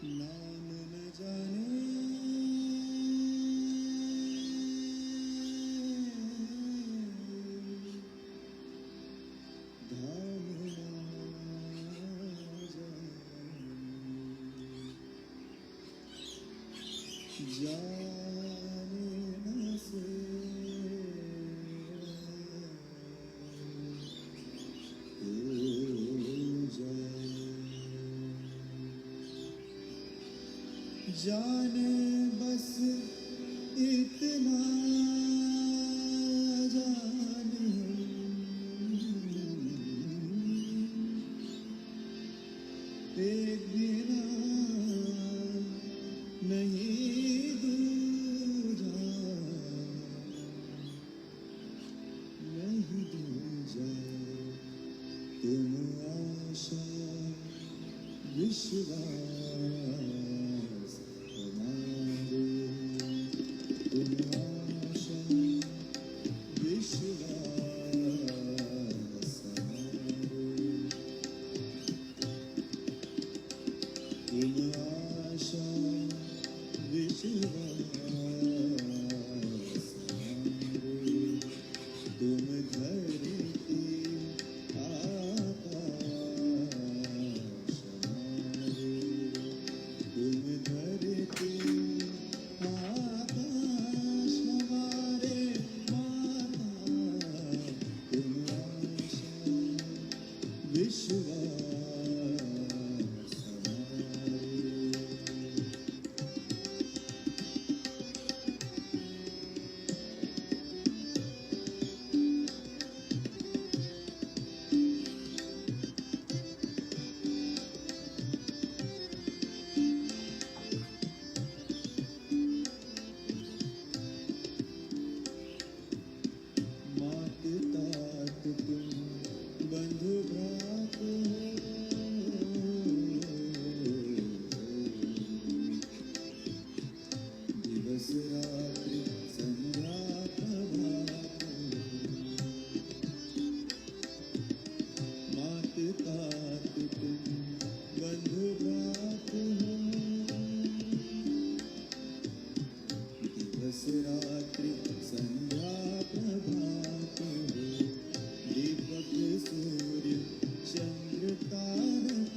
नाम न जाने धाम न जाने न से जाने बस इतना जाने एक बिना नहीं दूजा नहीं दूजा तुम आशा विश्वास हमारे तुम आशा विश्वास हमारे तुम आशा विश्वास हमारे तुम धरती आकाश हमारे तुम धरती आकाश हमारे माता तुम आशा विश्वास हमारे मात तात तुम बंधु भ्रात हो दिवस रात्रि संध्या प्रभात हो मात तात तुम बंधु भ्रात हो दिवस रात्रि संध्या प्रभात हो दीपक सूर्य चंद्र तारक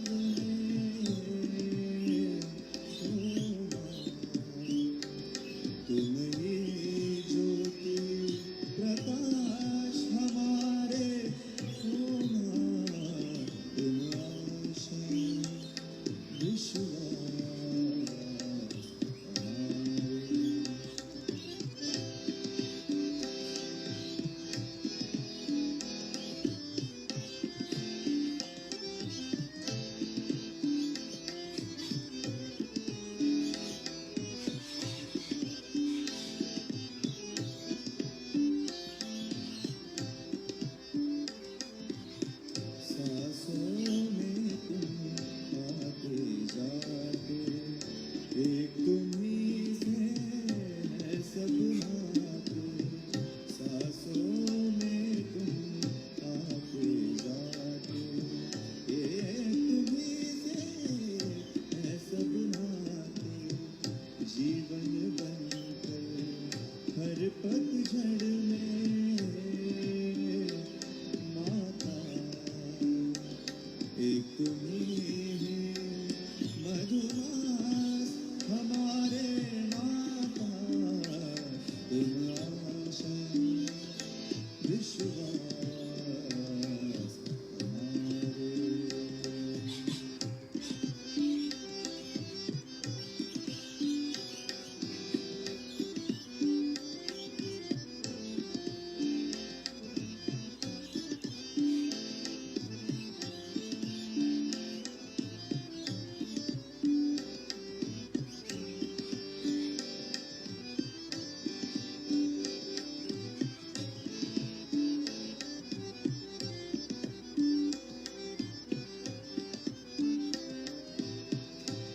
तुम ही ज्योति प्रकाश हमारे तुम आशा विश्वास हमारे सांसों में तुम आते जाते एक तुम ही से है सब नाते सांसों में तुम आते जाते एक तुम ही से है सब नाते जीवन बनकर हर पतझड़ में माता एक तुम ही मधुमास हमारे माता तुम आशा विश्वास हमारे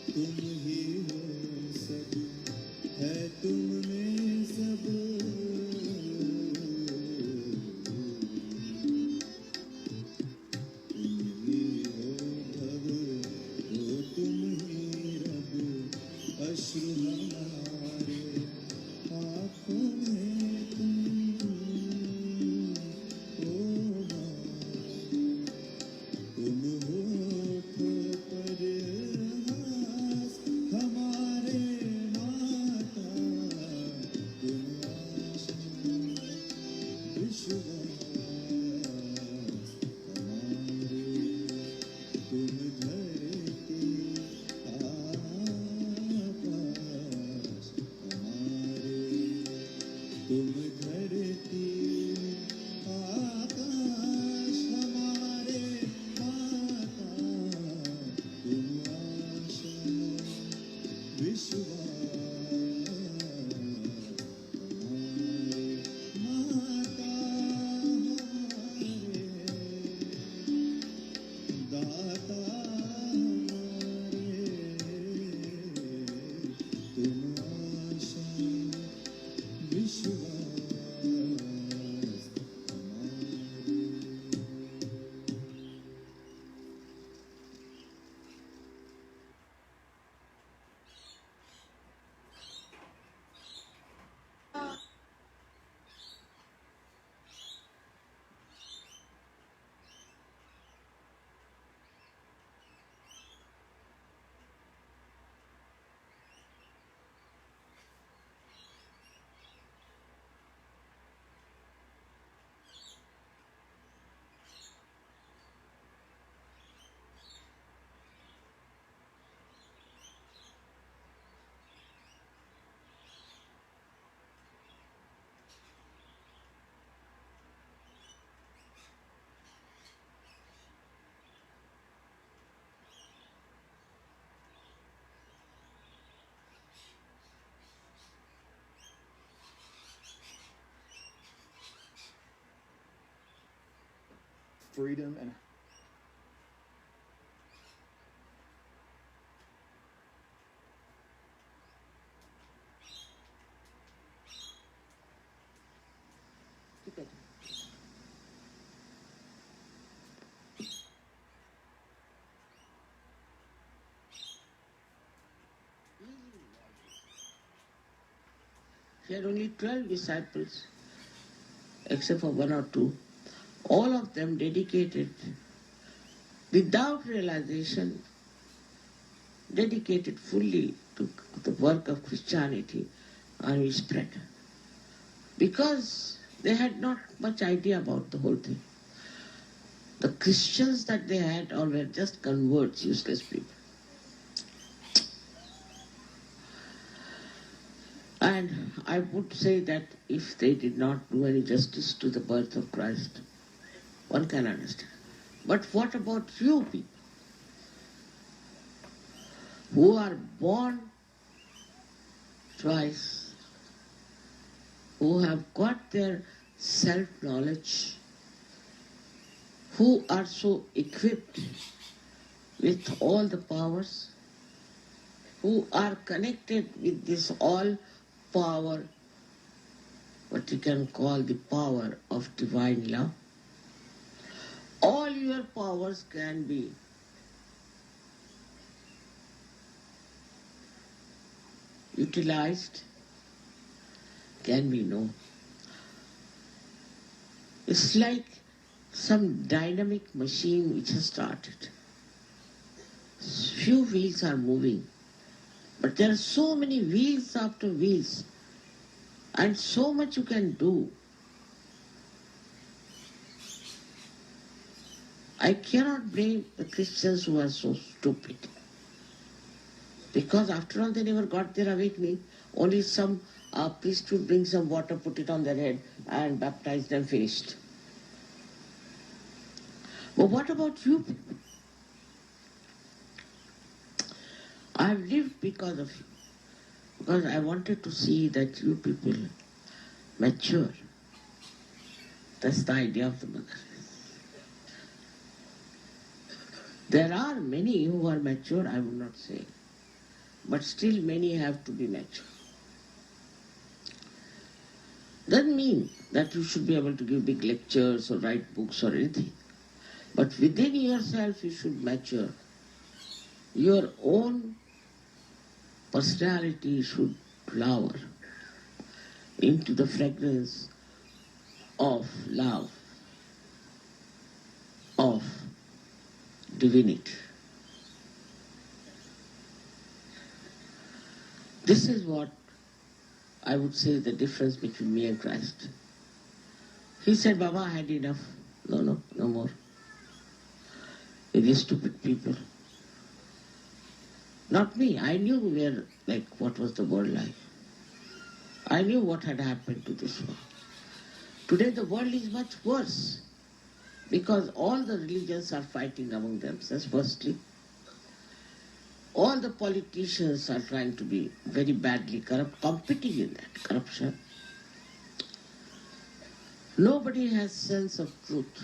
तुम ही हो सब है तुम में सब तुम ही हो भव हो तुम ही रब freedom and He had only 12 disciples, except for one or two. All of them dedicated, without realization, dedicated fully to the work of Christianity and its spread. Because they had not much idea about the whole thing. The Christians that they had all were just converts, useless people. And I would say that if they did not do any justice to the birth of Christ, one can understand. But what about you people who are born twice, who have got their self-knowledge, who are so equipped with all the powers, who are connected with this all power, what you can call the power of divine love? All your powers can be utilized, can be known. It's like some dynamic machine which has started. Few wheels are moving, but there are so many wheels after wheels, and so much you can do. I cannot blame the Christians who are so stupid. Because after all, they never got their awakening. Only some priest would bring some water, put it on their head, and baptize them, finished. But what about you people? I have lived because of you. Because I wanted to see that you people mature. That's the idea of the mother. There are many who are mature, I would not say. But still many have to be mature. Doesn't mean that you should be able to give big lectures or write books or anything. But within yourself you should mature. Your own personality should flower into the fragrance of love, of divinity. This is what I would say the difference between me and Christ. He said, Baba, I had enough. No more. With these stupid people. Not me. I knew what was the world like. I knew what had happened to this world. Today the world is much worse because all the religions are fighting among themselves, firstly. All the politicians are trying to be very badly corrupt, competing in that corruption. Nobody has sense of truth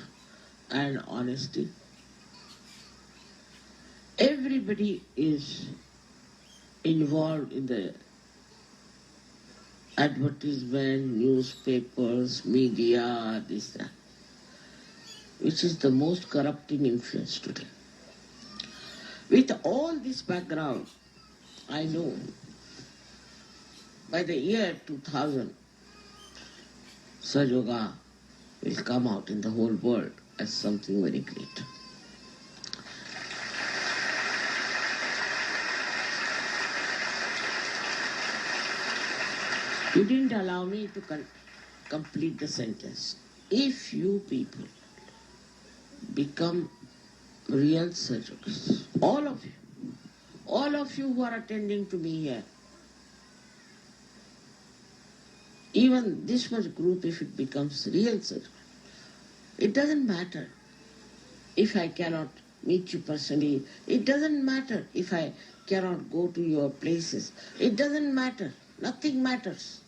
and honesty. Everybody is involved in the advertisement, newspapers, media, this, that, which is the most corrupting influence today. With all this background, I know by the year 2000, Sahaja will come out in the whole world as something very great. You didn't allow me to complete the sentence. If you people become real Sahajas, all of you who are attending to me here, even this much group, if it becomes real Sahaja, it doesn't matter if I cannot meet you personally. It doesn't matter if I cannot go to your places. It doesn't matter. Nothing matters.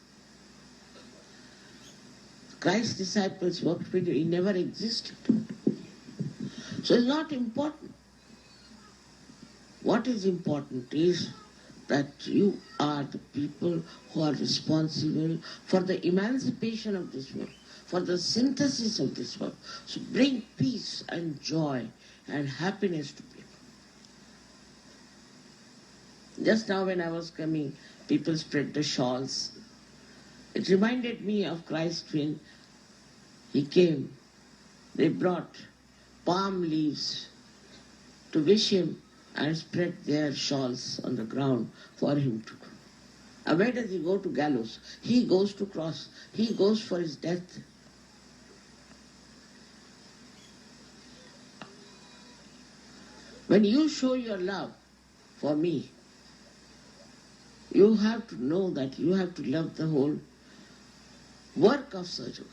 Christ's disciples worked with you. He never existed. So it's not important. What is important is that you are the people who are responsible for the emancipation of this world, for the synthesis of this world. So bring peace and joy and happiness to people. Just now when I was coming, people spread the shawls. It reminded me of Christ when he came. They brought palm leaves to wish him and spread their shawls on the ground for him to go. And where does he go? To gallows. He goes to cross. He goes for his death. When you show your love for me, you have to know that you have to love the whole work of Sahaja.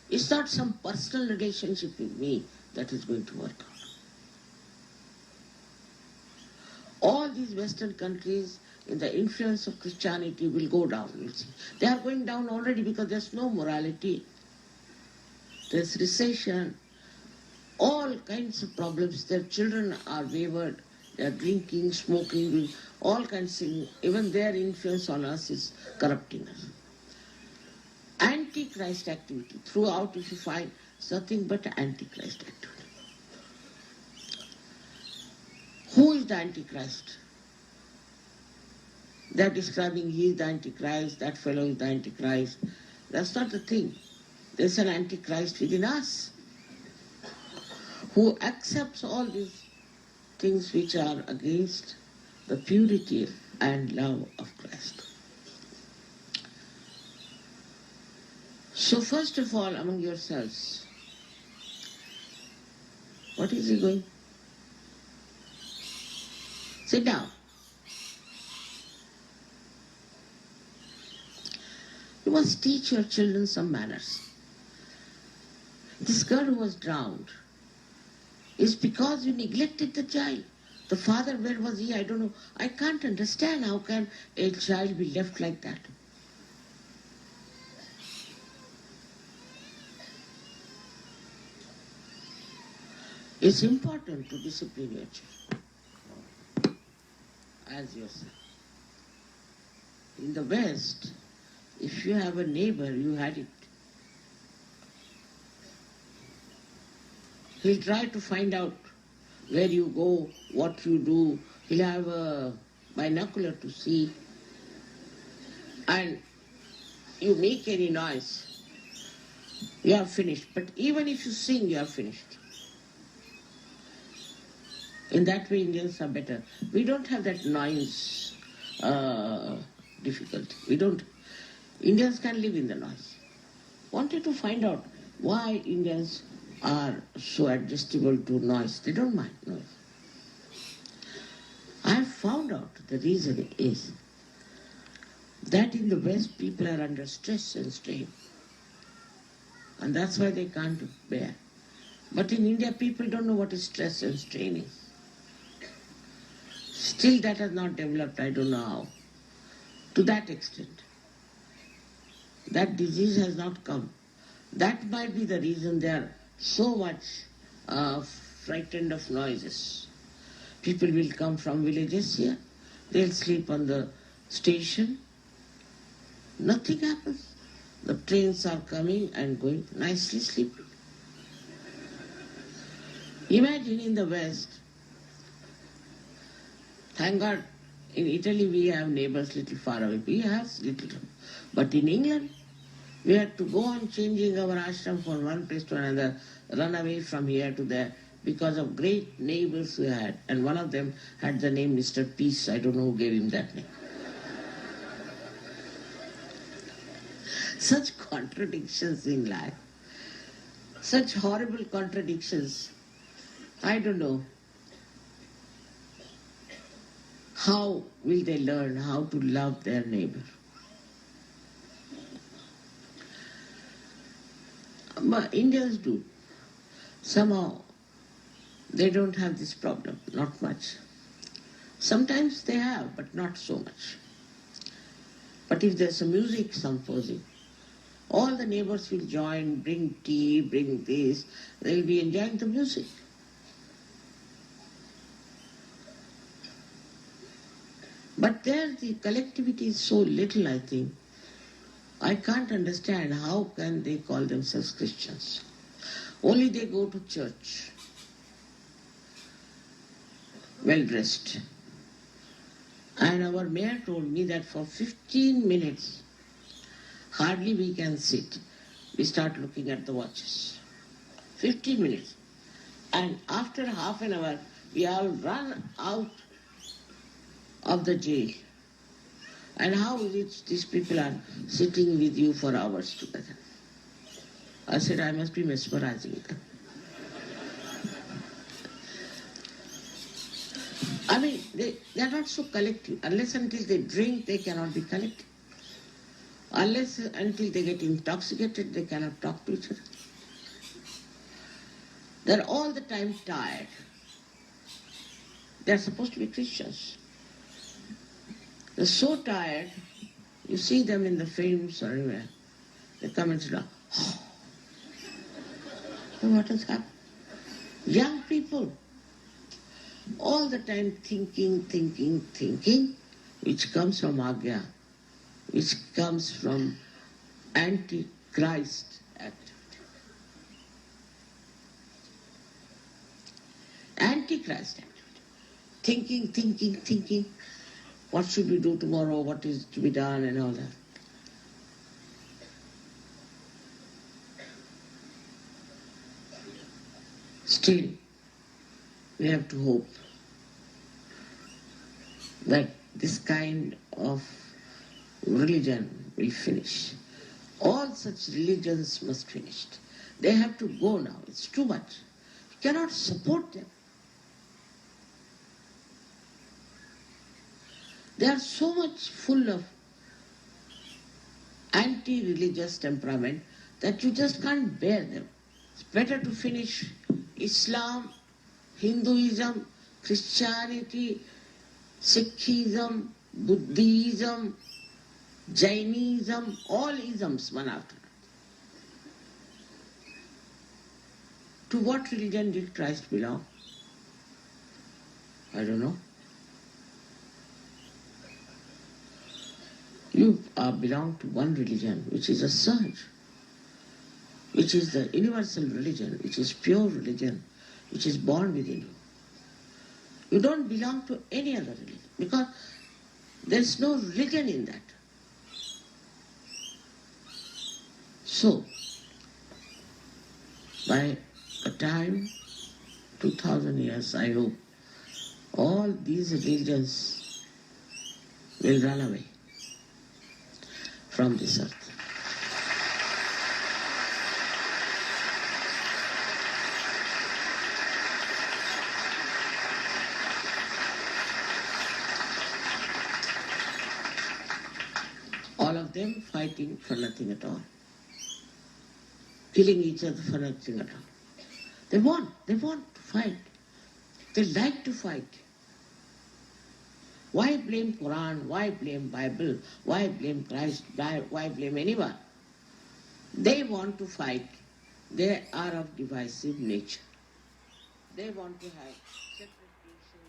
It's not some personal relationship with me that is going to work out. All these Western countries, in the influence of Christianity, will go down. You see. They are going down already because there's no morality. There's recession, all kinds of problems. Their children are wayward. They are drinking, smoking, doing all kinds of things. Even their influence on us is corrupting us. Antichrist activity. Throughout, if you find, it's nothing but Antichrist activity. Who is the Antichrist? They are describing he is the Antichrist, that fellow is the Antichrist. That's not the thing. There's an Antichrist within us who accepts all these things which are against the purity and love of Christ. So first of all, among yourselves, what is he going? Sit down. You must teach your children some manners. This girl who was drowned is because you neglected the child. The father, where was he? I don't know. I can't understand how can a child be left like that. It's important to discipline your children as yourself. In the West, if you have a neighbor, you had it. He'll try to find out where you go, what you do. He'll have a binocular to see. And you make any noise, you are finished. But even if you sing, you are finished. In that way, Indians are better. We don't have that noise difficulty. We don't. Indians can live in the noise. Wanted to find out why Indians are so adjustable to noise. They don't mind noise. I have found out the reason is that in the West people are under stress and strain. And that's why they can't bear. But in India people don't know what is stress and strain is. Still that has not developed, I don't know how. To that extent. That disease has not come. That might be the reason they are so much frightened of noises. People will come from villages here, they'll sleep on the station. Nothing happens. The trains are coming and going, nicely sleeping. Imagine in the West, thank God, in Italy we have neighbors little far away. We have little. But in England, we had to go on changing our ashram from one place to another, run away from here to there, because of great neighbors we had. And one of them had the name Mr. Peace. I don't know who gave him that name. Such contradictions in life. Such horrible contradictions. I don't know. How will they learn how to love their neighbor? But Indians do. Somehow they don't have this problem, not much. Sometimes they have, but not so much. But if there's a music symposium, all the neighbors will join, bring tea, bring this, they'll be enjoying the music. But there the collectivity is so little, I think. I can't understand how can they call themselves Christians. Only they go to church, well dressed. And our mayor told me that for 15 minutes, hardly we can sit. We start looking at the watches. 15 minutes. And after half an hour, we all run out of the jail. And how is it these people are sitting with you for hours together? I said, I must be mesmerizing them. I mean, they are not so collective. Unless until they drink, they cannot be collective. Unless until they get intoxicated, they cannot talk to each other. They are all the time tired. They are supposed to be Christians. They're so tired, you see them in the films or anywhere. They come and say, oh, what has happened? Young people, all the time thinking, which comes from Agya, which comes from anti-Christ activity. Anti-Christ activity. Thinking. What should we do tomorrow? What is to be done and all that. Still, we have to hope that this kind of religion will finish. All such religions must finish. They have to go now. It's too much. You cannot support them. They are so much full of anti-religious temperament that you just can't bear them. It's better to finish Islam, Hinduism, Christianity, Sikhism, Buddhism, Jainism, all isms one after another. To what religion did Christ belong? I don't know. You belong to one religion, which is a surge, which is the universal religion, which is pure religion, which is born within you. You don't belong to any other religion, because there's no religion in that. So, by the time, 2000 years, I hope, all these religions will run away from this earth. All of them fighting for nothing at all. Killing each other for nothing at all. They want to fight. They like to fight. Why blame Quran? Why blame Bible? Why blame Christ? Why blame anyone? They want to fight. They are of divisive nature. They want to have separate nations.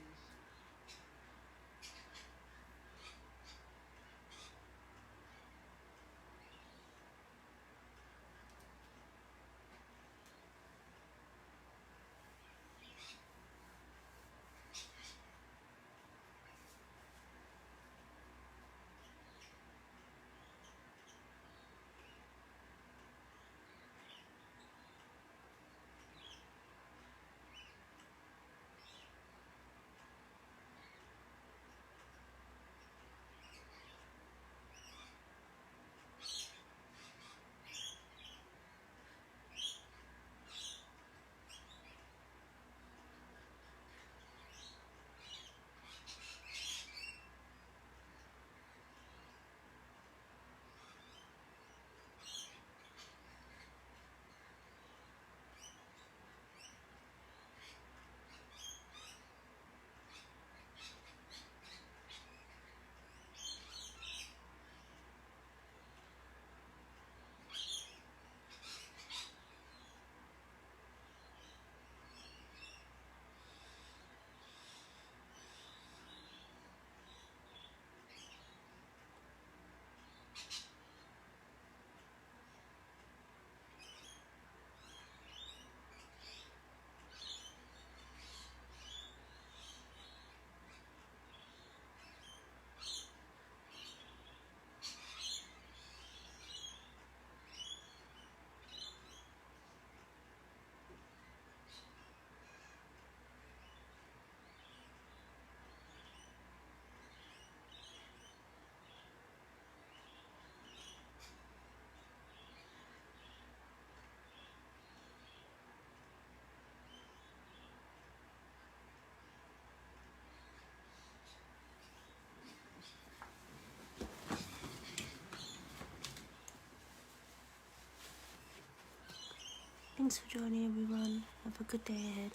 Thanks for joining, everyone. Have a good day ahead.